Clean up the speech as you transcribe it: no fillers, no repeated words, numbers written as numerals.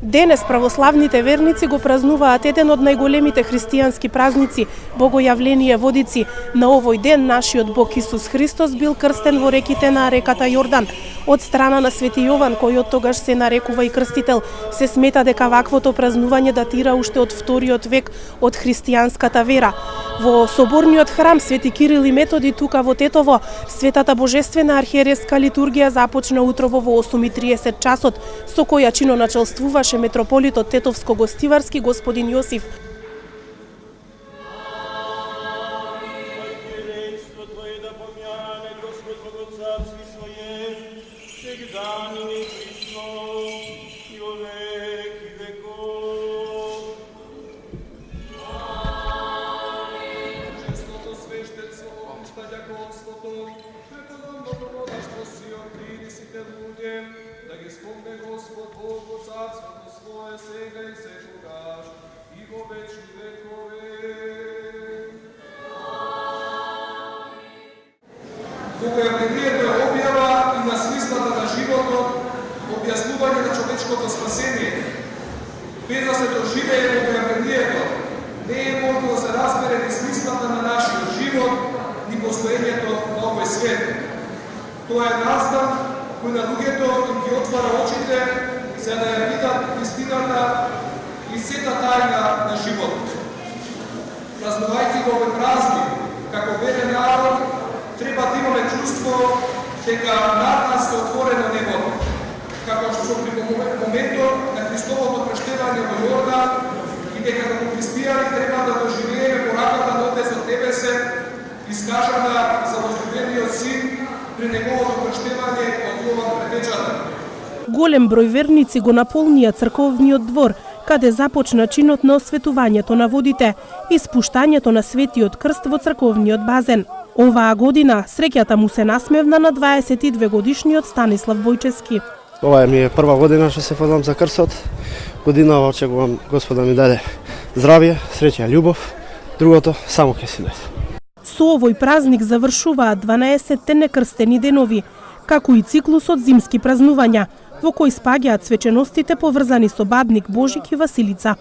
Денес православните верници го празнуваат еден од најголемите христијански празници, Богојавление Водици. На овој ден нашиот Бог Исус Христос бил крстен во реките на реката Јордан. Од страна на Свети Јован, кој од тогаш се нарекува и крстител, се смета дека ваквото празнување датира уште од вториот век од христијанската вера. Во соборниот храм Свети Кирил и Методи тука во Тетово, светата божествена архиереска литургија започна утрово во 8:30 часот, со која чиноначелствуваше митрополитот Тетовско-Гостиварски господин Јосиф. Богојавлението е објава и на смислата на животот, објаснување на човечкото спасение. Без да се доживее Богојавлението, не е можно да се разбере ни смислата на нашиот живот, ни постоењето на овој свет. Тоа е настан кој на луѓето им ги отвара очите за да ја видат вистината и сета тајна на животот. Празнувајќи го овој празник, како верен народ, треба да имаме чувство дека над нас е отворено небото. Како што при моментот на Христовото крштевање во Јордан и дека како христијани треба да доживееме пораката на Отецот Небесен, искажана за возлюбениот Син при неговото крштевање од Јован Предвечатар. Голем број верници го наполнија црковниот двор, каде започна чинот на осветувањето на водите и спуштањето на светиот крст во црковниот базен. Оваа година среќата му се насмевна на 22 годишниот Станислав Бојчевски. Ова ми е прва година што се фаќам за крстот. Година очекувам Господа ми даде здравје, среќа, љубов. Другото само ќе си дојде. Со овој празник завршуваат 12-те некрстени денови, како и циклусот зимски празнувања, во кој спаѓаат свеченостите поврзани со Бадник, Божик и Василица.